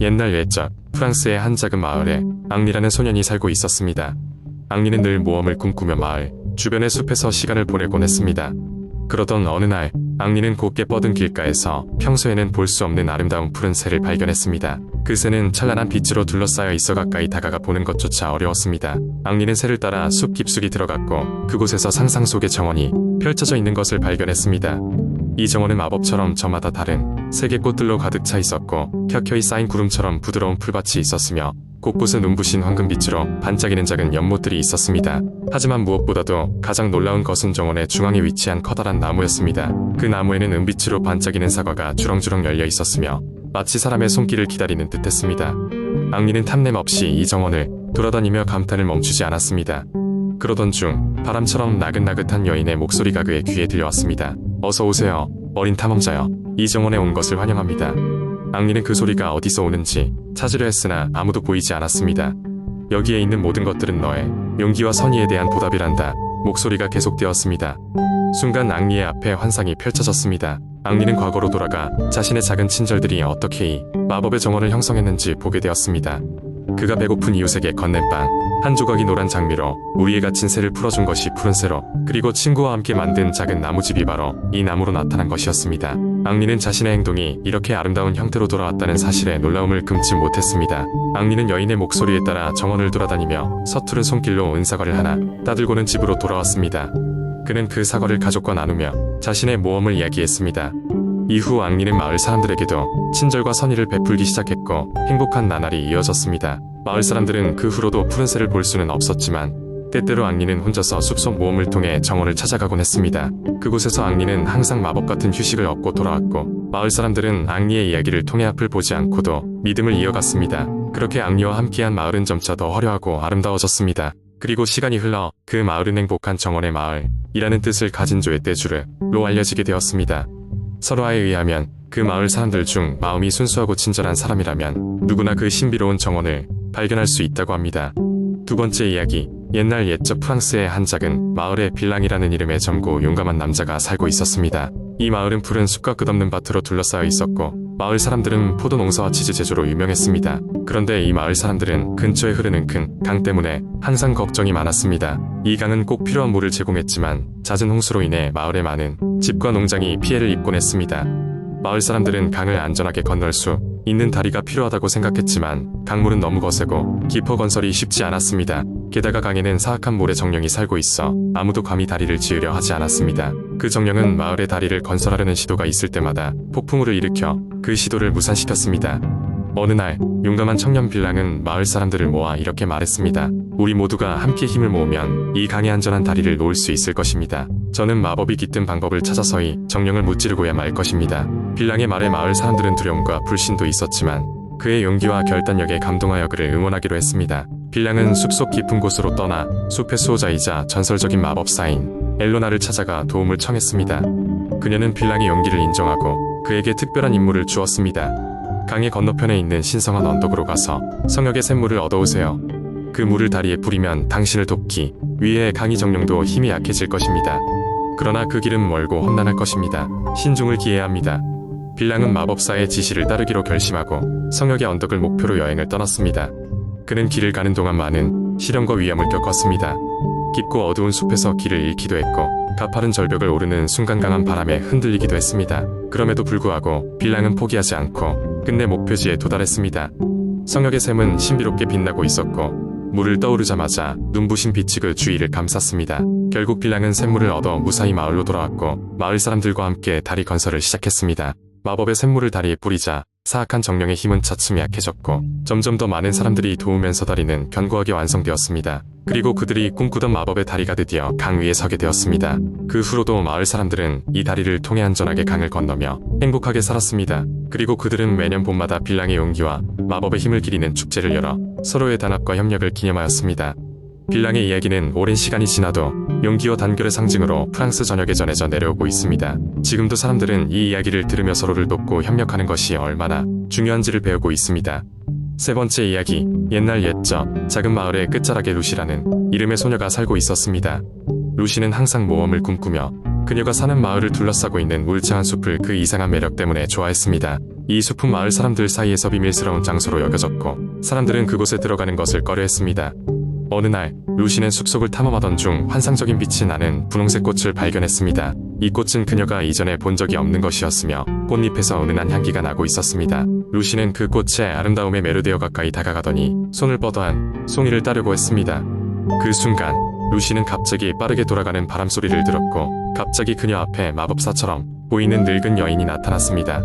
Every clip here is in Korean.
옛날 옛적 프랑스의 한 작은 마을에 앙리라는 소년이 살고 있었습니다. 앙리는 늘 모험을 꿈꾸며 마을 주변의 숲에서 시간을 보내곤 했습니다. 그러던 어느 날 앙리는 곧게 뻗은 길가에서 평소에는 볼 수 없는 아름다운 푸른 새를 발견했습니다. 그 새는 찬란한 빛으로 둘러싸여 있어 가까이 다가가 보는 것조차 어려웠습니다. 앙리는 새를 따라 숲 깊숙이 들어갔고 그곳에서 상상 속의 정원이 펼쳐져 있는 것을 발견했습니다. 이 정원은 마법처럼 저마다 다른 세계 꽃들로 가득 차 있었고 켜켜이 쌓인 구름처럼 부드러운 풀밭이 있었으며 곳곳에 눈부신 황금빛으로 반짝이는 작은 연못들이 있었습니다. 하지만 무엇보다도 가장 놀라운 것은 정원의 중앙에 위치한 커다란 나무였습니다. 그 나무에는 은빛으로 반짝이는 사과가 주렁주렁 열려 있었으며 마치 사람의 손길을 기다리는 듯했습니다. 앙리는 탐냄 없이 이 정원을 돌아다니며 감탄을 멈추지 않았습니다. 그러던 중 바람처럼 나긋나긋한 여인의 목소리가 그의 귀에 들려왔습니다. 어서 오세요, 어린 탐험자여. 이 정원에 온 것을 환영합니다. 앙리는 그 소리가 어디서 오는지 찾으려 했으나 아무도 보이지 않았습니다. 여기에 있는 모든 것들은 너의 용기와 선의에 대한 보답이란다. 목소리가 계속되었습니다. 순간 앙리의 앞에 환상이 펼쳐졌습니다. 앙리는 과거로 돌아가 자신의 작은 친절들이 어떻게 이 마법의 정원을 형성했는지 보게 되었습니다. 그가 배고픈 이웃에게 건넨 빵 한 조각이 노란 장미로 우리에 갇힌 새를 풀어준 것이 푸른 새로, 그리고 친구와 함께 만든 작은 나무집이 바로 이 나무로 나타난 것이었습니다. 앙리는 자신의 행동이 이렇게 아름다운 형태로 돌아왔다는 사실에 놀라움을 금치 못했습니다. 앙리는 여인의 목소리에 따라 정원을 돌아다니며 서투른 손길로 은사과를 하나 따들고는 집으로 돌아왔습니다. 그는 그 사과를 가족과 나누며 자신의 모험을 이야기했습니다. 이후 앙리는 마을 사람들에게도 친절과 선의를 베풀기 시작했고 행복한 나날이 이어졌습니다. 마을 사람들은 그 후로도 푸른 새를 볼 수는 없었지만 때때로 앙리는 혼자서 숲속 모험을 통해 정원을 찾아가곤 했습니다. 그곳에서 앙리는 항상 마법 같은 휴식을 얻고 돌아왔고 마을 사람들은 앙리의 이야기를 통해 앞을 보지 않고도 믿음을 이어갔습니다. 그렇게 앙리와 함께한 마을은 점차 더 화려하고 아름다워졌습니다. 그리고 시간이 흘러 그 마을은 행복한 정원의 마을이라는 뜻을 가진 조의 떼주르로 알려지게 되었습니다. 설화에 의하면 그 마을 사람들 중 마음이 순수하고 친절한 사람이라면 누구나 그 신비로운 정원을 발견할 수 있다고 합니다. 두 번째 이야기. 옛날 옛적 프랑스의 한 작은 마을에 빌랑이라는 이름의 젊고 용감한 남자가 살고 있었습니다. 이 마을은 푸른 숲과 끝없는 밭으로 둘러싸여 있었고 마을 사람들은 포도 농사와 치즈 제조로 유명했습니다. 그런데 이 마을 사람들은 근처에 흐르는 큰 강 때문에 항상 걱정이 많았습니다. 이 강은 꼭 필요한 물을 제공했지만 잦은 홍수로 인해 마을의 많은 집과 농장이 피해를 입곤 했습니다. 마을 사람들은 강을 안전하게 건널 수 있는 다리가 필요하다고 생각했지만 강물은 너무 거세고 깊어 건설이 쉽지 않았습니다. 게다가 강에는 사악한 모래 정령이 살고 있어 아무도 감히 다리를 지으려 하지 않았습니다. 그 정령은 마을의 다리를 건설하려는 시도가 있을 때마다 폭풍우를 일으켜 그 시도를 무산시켰습니다. 어느 날 용감한 청년 빌랑은 마을 사람들을 모아 이렇게 말했습니다. 우리 모두가 함께 힘을 모으면 이 강에 안전한 다리를 놓을 수 있을 것입니다. 저는 마법이 깃든 방법을 찾아서 이 정령을 무찌르고야 말 것입니다. 빌랑의 말에 마을 사람들은 두려움과 불신도 있었지만 그의 용기와 결단력에 감동하여 그를 응원하기로 했습니다. 빌랑은 숲속 깊은 곳으로 떠나 숲의 수호자이자 전설적인 마법사인 엘로나를 찾아가 도움을 청했습니다. 그녀는 빌랑의 용기를 인정하고 그에게 특별한 임무를 주었습니다. 강의 건너편에 있는 신성한 언덕으로 가서 성역의 샘물을 얻어오세요. 그 물을 다리에 뿌리면 당신을 돕기 위해 강의 정령도 힘이 약해질 것입니다. 그러나 그 길은 멀고 험난할 것입니다. 신중을 기해야 합니다. 빌랑은 마법사의 지시를 따르기로 결심하고 성역의 언덕을 목표로 여행을 떠났습니다. 그는 길을 가는 동안 많은 시련과 위험을 겪었습니다. 깊고 어두운 숲에서 길을 잃기도 했고 가파른 절벽을 오르는 순간 강한 바람에 흔들리기도 했습니다. 그럼에도 불구하고 빌랑은 포기하지 않고 끝내 목표지에 도달했습니다. 성역의 샘은 신비롭게 빛나고 있었고 물을 떠오르자마자 눈부신 빛이 그 주위를 감쌌습니다. 결국 빌랑은 샘물을 얻어 무사히 마을로 돌아왔고 마을 사람들과 함께 다리 건설을 시작했습니다. 마법의 샘물을 다리에 뿌리자 사악한 정령의 힘은 차츰 약해졌고 점점 더 많은 사람들이 도우면서 다리는 견고하게 완성되었습니다. 그리고 그들이 꿈꾸던 마법의 다리가 드디어 강 위에 서게 되었습니다. 그 후로도 마을 사람들은 이 다리를 통해 안전하게 강을 건너며 행복하게 살았습니다. 그리고 그들은 매년 봄마다 빌랑의 용기와 마법의 힘을 기리는 축제를 열어 서로의 단합과 협력을 기념하였습니다. 빌랑의 이야기는 오랜 시간이 지나도 용기와 단결의 상징으로 프랑스 전역에 전해져 내려오고 있습니다. 지금도 사람들은 이 이야기를 들으며 서로를 돕고 협력하는 것이 얼마나 중요한지를 배우고 있습니다. 세 번째 이야기. 옛날 옛적 작은 마을의 끝자락에 루시라는 이름의 소녀가 살고 있었습니다. 루시는 항상 모험을 꿈꾸며 그녀가 사는 마을을 둘러싸고 있는 울창한 숲을 그 이상한 매력 때문에 좋아했습니다. 이 숲은 마을 사람들 사이에서 비밀스러운 장소로 여겨졌고 사람들은 그곳에 들어가는 것을 꺼려했습니다. 어느 날 루시는 숲속을 탐험하던 중 환상적인 빛이 나는 분홍색 꽃을 발견했습니다. 이 꽃은 그녀가 이전에 본 적이 없는 것이었으며 꽃잎에서 은은한 향기가 나고 있었습니다. 루시는 그 꽃의 아름다움에 매료되어 가까이 다가가더니 손을 뻗어한 송이를 따려고 했습니다. 그 순간 루시는 갑자기 빠르게 돌아가는 바람소리를 들었고 갑자기 그녀 앞에 마법사처럼 보이는 늙은 여인이 나타났습니다.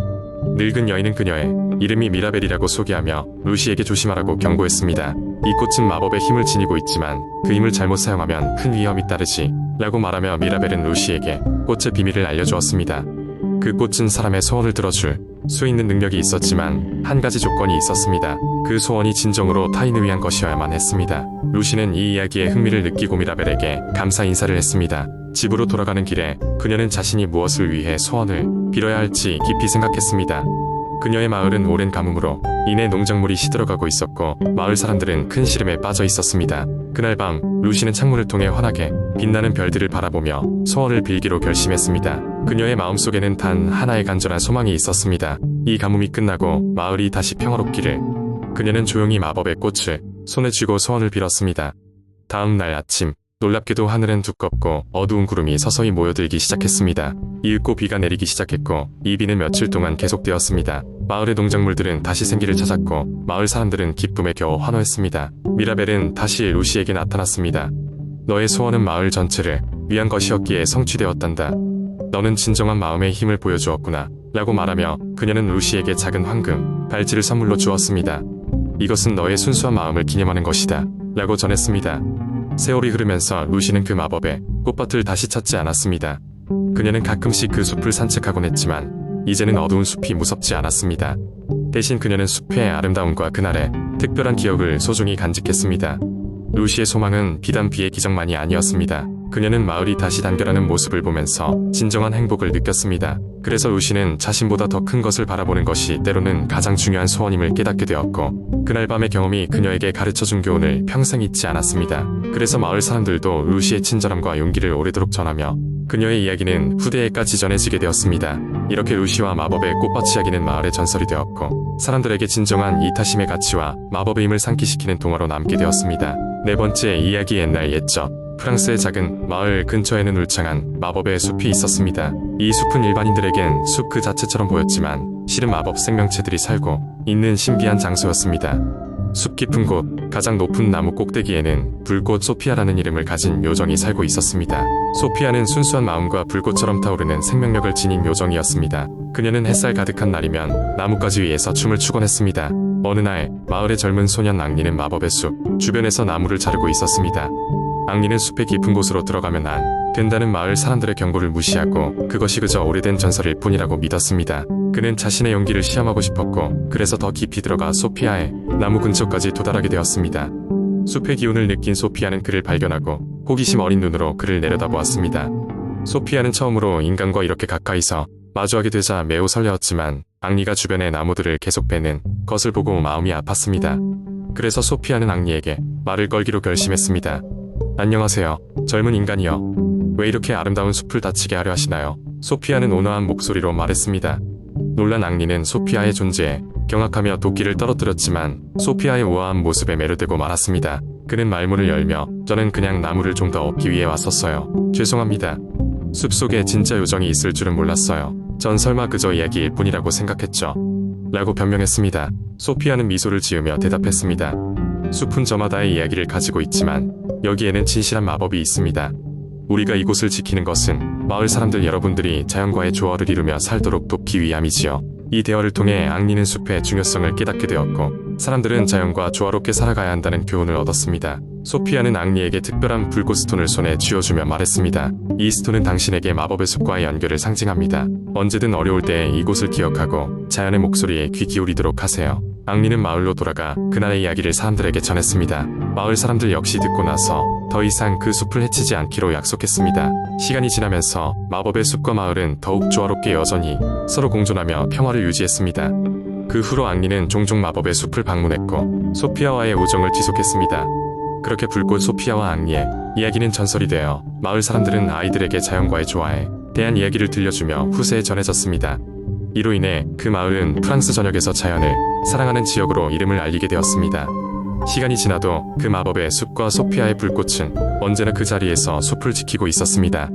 늙은 여인은 그녀의 이름이 미라벨이라고 소개하며 루시에게 조심하라고 경고했습니다. 이 꽃은 마법의 힘을 지니고 있지만 그 힘을 잘못 사용하면 큰 위험이 따르지 라고 말하며 미라벨은 루시에게 꽃의 비밀을 알려주었습니다. 그 꽃은 사람의 소원을 들어줄 수 있는 능력이 있었지만 한 가지 조건이 있었습니다. 그 소원이 진정으로 타인을 위한 것이어야만 했습니다. 루시는 이 이야기에 흥미를 느끼고 미라벨에게 감사 인사를 했습니다. 집으로 돌아가는 길에 그녀는 자신이 무엇을 위해 소원을 빌어야 할지 깊이 생각했습니다. 그녀의 마을은 오랜 가뭄으로 인해 농작물이 시들어가고 있었고 마을 사람들은 큰 시름에 빠져 있었습니다. 그날 밤 루시는 창문을 통해 환하게 빛나는 별들을 바라보며 소원을 빌기로 결심했습니다. 그녀의 마음속에는 단 하나의 간절한 소망이 있었습니다. 이 가뭄이 끝나고 마을이 다시 평화롭기를. 그녀는 조용히 마법의 꽃을 손에 쥐고 소원을 빌었습니다. 다음 날 아침 놀랍게도 하늘은 두껍고 어두운 구름이 서서히 모여들기 시작했습니다. 이윽고 비가 내리기 시작했고 이 비는 며칠 동안 계속되었습니다. 마을의 농작물들은 다시 생기를 찾았고 마을 사람들은 기쁨에 겨워 환호했습니다. 미라벨은 다시 루시에게 나타났습니다. 너의 소원은 마을 전체를 위한 것이었기에 성취되었단다. 너는 진정한 마음의 힘을 보여주었구나 라고 말하며 그녀는 루시에게 작은 황금 발찌를 선물로 주었습니다. 이것은 너의 순수한 마음을 기념하는 것이다 라고 전했습니다. 세월이 흐르면서 루시는 그 마법의 꽃밭을 다시 찾지 않았습니다. 그녀는 가끔씩 그 숲을 산책하곤 했지만 이제는 어두운 숲이 무섭지 않았습니다. 대신 그녀는 숲의 아름다움과 그날의 특별한 기억을 소중히 간직했습니다. 루시의 소망은 비단 비의 기적만이 아니었습니다. 그녀는 마을이 다시 단결하는 모습을 보면서 진정한 행복을 느꼈습니다. 그래서 루시는 자신보다 더 큰 것을 바라보는 것이 때로는 가장 중요한 소원임을 깨닫게 되었고 그날 밤의 경험이 그녀에게 가르쳐준 교훈을 평생 잊지 않았습니다. 그래서 마을 사람들도 루시의 친절함과 용기를 오래도록 전하며 그녀의 이야기는 후대에까지 전해지게 되었습니다. 이렇게 루시와 마법의 꽃밭 이야기는 마을의 전설이 되었고 사람들에게 진정한 이타심의 가치와 마법의 힘을 상기시키는 동화로 남게 되었습니다. 네 번째 이야기 옛날 옛적 프랑스의 작은 마을 근처에는 울창한 마법의 숲이 있었습니다. 이 숲은 일반인들에겐 숲 그 자체처럼 보였지만 실은 마법 생명체들이 살고 있는 신비한 장소였습니다. 숲 깊은 곳 가장 높은 나무 꼭대기에는 불꽃 소피아라는 이름을 가진 요정이 살고 있었습니다. 소피아는 순수한 마음과 불꽃처럼 타오르는 생명력을 지닌 요정이었습니다. 그녀는 햇살 가득한 날이면 나뭇가지 위에서 춤을 추곤 했습니다. 어느 날 마을의 젊은 소년 앙리는 마법의 숲 주변에서 나무를 자르고 있었습니다. 앙리는 숲의 깊은 곳으로 들어가면 안 된다는 마을 사람들의 경고를 무시하고 그것이 그저 오래된 전설일 뿐이라고 믿었습니다. 그는 자신의 용기를 시험하고 싶었고 그래서 더 깊이 들어가 소피아의 나무 근처까지 도달하게 되었습니다. 숲의 기운을 느낀 소피아는 그를 발견하고 호기심 어린 눈으로 그를 내려다보았습니다. 소피아는 처음으로 인간과 이렇게 가까이서 마주하게 되자 매우 설레었지만 앙리가 주변의 나무들을 계속 베는 것을 보고 마음이 아팠습니다. 그래서 소피아는 앙리에게 말을 걸기로 결심했습니다. 안녕하세요. 젊은 인간이여. 왜 이렇게 아름다운 숲을 다치게 하려 하시나요? 소피아는 온화한 목소리로 말했습니다. 놀란 앙리는 소피아의 존재에 경악하며 도끼를 떨어뜨렸지만 소피아의 우아한 모습에 매료되고 말았습니다. 그는 말문을 열며 저는 그냥 나무를 좀 더 얻기 위해 왔었어요. 죄송합니다. 숲속에 진짜 요정이 있을 줄은 몰랐어요. 전 설마 그저 이야기일 뿐이라고 생각했죠. 라고 변명했습니다. 소피아는 미소를 지으며 대답했습니다. 숲은 저마다의 이야기를 가지고 있지만 여기에는 진실한 마법이 있습니다. 우리가 이곳을 지키는 것은 마을 사람들 여러분들이 자연과의 조화를 이루며 살도록 돕기 위함이지요. 이 대화를 통해 앙리는 숲의 중요성을 깨닫게 되었고 사람들은 자연과 조화롭게 살아가야 한다는 교훈을 얻었습니다. 소피아는 앙리에게 특별한 불꽃 스톤을 손에 쥐어주며 말했습니다. 이 스톤은 당신에게 마법의 숲과의 연결을 상징합니다. 언제든 어려울 때 이곳을 기억하고 자연의 목소리에 귀 기울이도록 하세요. 앙리는 마을로 돌아가 그날의 이야기를 사람들에게 전했습니다. 마을 사람들 역시 듣고 나서 더 이상 그 숲을 해치지 않기로 약속했습니다. 시간이 지나면서 마법의 숲과 마을은 더욱 조화롭게 여전히 서로 공존하며 평화를 유지했습니다. 그 후로 앙리는 종종 마법의 숲을 방문했고 소피아와의 우정을 지속했습니다. 그렇게 불꽃 소피아와 앙리의 이야기는 전설이 되어 마을 사람들은 아이들에게 자연과의 조화에 대한 이야기를 들려주며 후세에 전해졌습니다. 이로 인해 그 마을은 프랑스 전역에서 자연을 사랑하는 지역으로 이름을 알리게 되었습니다. 시간이 지나도 그 마법의 숲과 소피아의 불꽃은 언제나 그 자리에서 숲을 지키고 있었습니다.